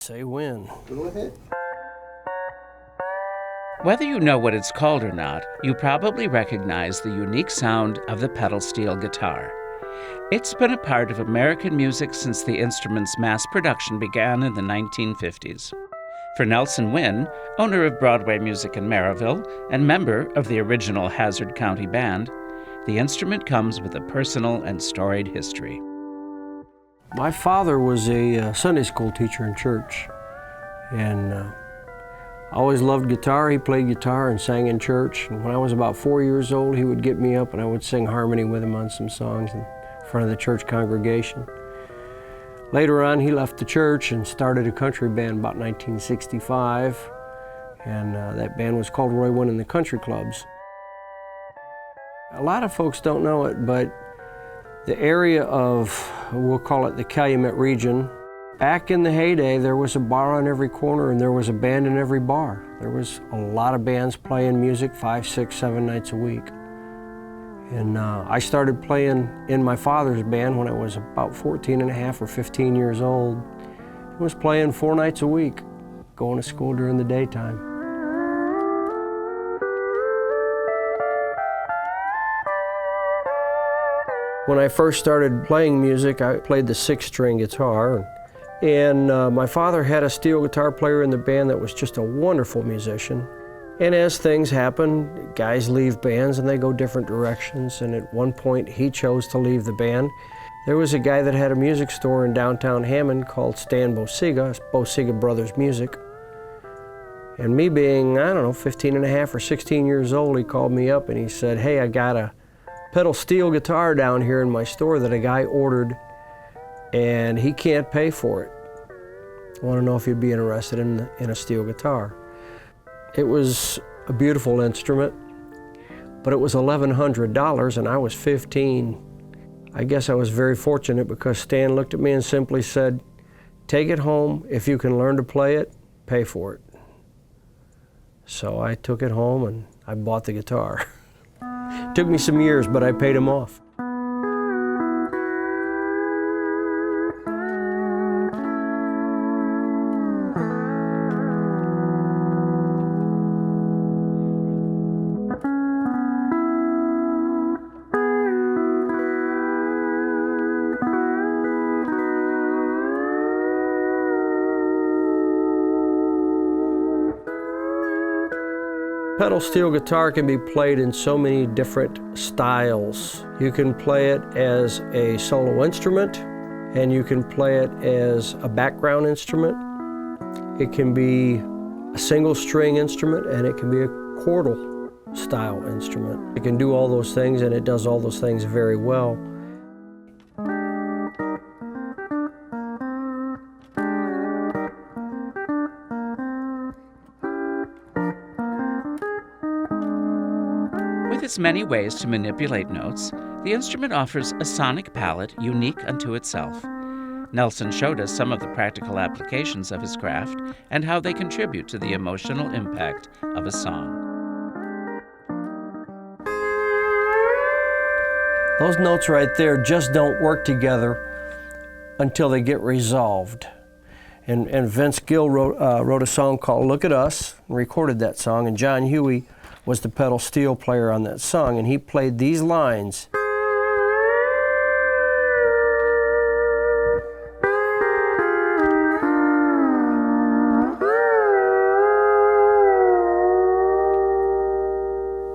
Say when. Go ahead. Whether you know what it's called or not, you probably recognize the unique sound of the pedal steel guitar. It's been a part of American music since the instrument's mass production began in the 1950s. For Nelson Wynn, owner of Broadway Music in Merrillville and member of the original Hazzard County Band, the instrument comes with a personal and storied history. My father was a Sunday school teacher in church, and I always loved guitar. He played guitar and sang in church. And when I was about 4 years old, he would get me up and I would sing harmony with him on some songs in front of the church congregation. Later on, he left the church and started a country band about 1965, and that band was called Roy Wynn and the Country Clubs. A lot of folks don't know it, but the area of, we'll call it the Calumet region, back in the heyday, there was a bar on every corner and there was a band in every bar. There was a lot of bands playing music 5, 6, 7 nights a week. And I started playing in my father's band when I was about 14 and a half or 15 years old. I was playing 4 nights a week, going to school during the daytime. When I first started playing music, I played the 6-string guitar. And my father had a steel guitar player in the band that was just a wonderful musician. And as things happen, guys leave bands and they go different directions. And at one point, he chose to leave the band. There was a guy that had a music store in downtown Hammond called Stan Bosiga, Bosiga Brothers Music. And me being, I don't know, 15 and a half or 16 years old, he called me up and he said, "Hey, I got a pedal steel guitar down here in my store that a guy ordered and he can't pay for it. I want to know if you'd be interested in a steel guitar." It was a beautiful instrument, but it was $1,100 and I was 15. I guess I was very fortunate because Stan looked at me and simply said, "Take it home. If you can learn to play it, pay for it." So I took it home and I bought the guitar. It took me some years, but I paid him off. Pedal steel guitar can be played in so many different styles. You can play it as a solo instrument, and you can play it as a background instrument. It can be a single string instrument, and it can be a chordal style instrument. It can do all those things, and it does all those things very well. With its many ways to manipulate notes, the instrument offers a sonic palette unique unto itself. Nelson showed us some of the practical applications of his craft and how they contribute to the emotional impact of a song. Those notes right there just don't work together until they get resolved. And Vince Gill wrote a song called "Look at Us," and recorded that song, and John Huey was the pedal steel player on that song, and he played these lines.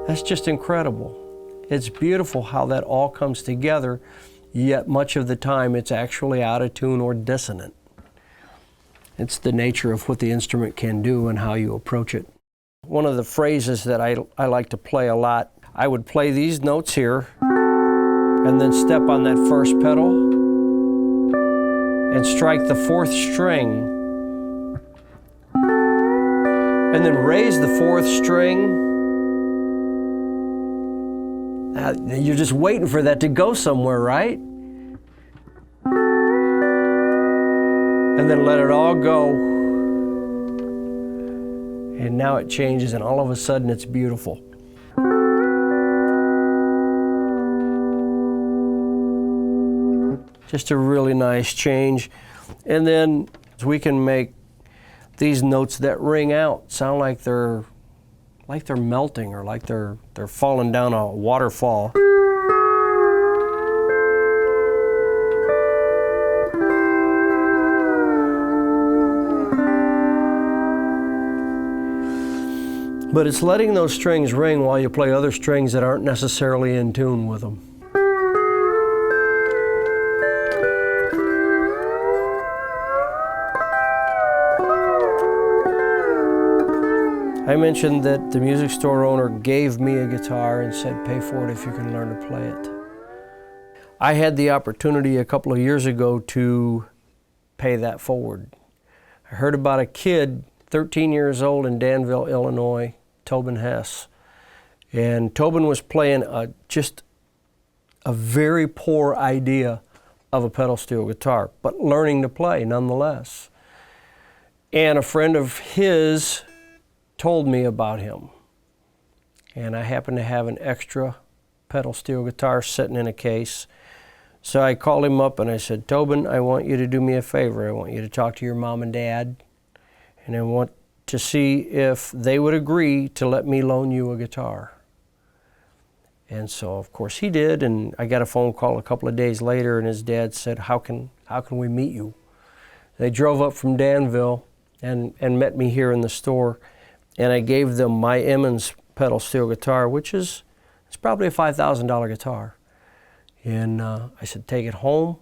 That's just incredible. It's beautiful how that all comes together, yet much of the time it's actually out of tune or dissonant. It's the nature of what the instrument can do and how you approach it. One of the phrases that I like to play a lot, I would play these notes here and then step on that first pedal and strike the 4th string and then raise the 4th string. You're just waiting for that to go somewhere, right? And then let it all go. And now it changes, and all of a sudden it's beautiful. Just a really nice change. And then we can make these notes that ring out sound like they're melting, or like they're falling down a waterfall. But it's letting those strings ring while you play other strings that aren't necessarily in tune with them. I mentioned that the music store owner gave me a guitar and said, pay for it if you can learn to play it. I had the opportunity a couple of years ago to pay that forward. I heard about a kid, 13 years old, in Danville, Illinois, Tobin Hess. And Tobin was playing just a very poor idea of a pedal steel guitar, but learning to play nonetheless. And a friend of his told me about him. And I happened to have an extra pedal steel guitar sitting in a case. So I called him up and I said, Tobin, I want you to do me a favor. I want you to talk to your mom and dad, and I want to see if they would agree to let me loan you a guitar. And so of course he did, and I got a phone call a couple of days later, and his dad said, how can we meet you? They drove up from Danville and met me here in the store. And I gave them my Emmons pedal steel guitar, which is, it's probably a $5,000 guitar. And I said, take it home,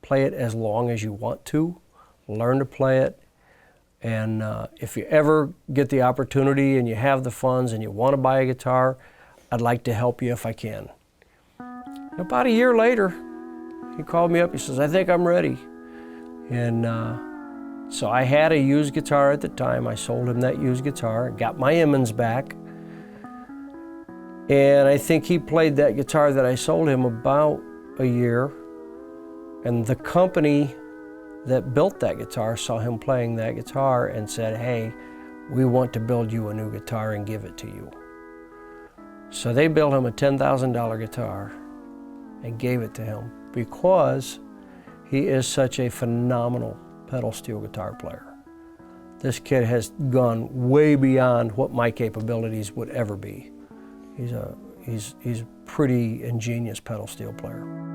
play it as long as you want to, learn to play it. And if you ever get the opportunity and you have the funds and you want to buy a guitar, I'd like to help you if I can. And about a year later, he called me up, he says, I think I'm ready. And so I had a used guitar at the time. I sold him that used guitar, got my Emmons back. And I think he played that guitar that I sold him about a year. And the company that built that guitar saw him playing that guitar and said, hey, we want to build you a new guitar and give it to you. So they built him a $10,000 guitar and gave it to him because he is such a phenomenal pedal steel guitar player. This kid has gone way beyond what my capabilities would ever be. He's a pretty ingenious pedal steel player.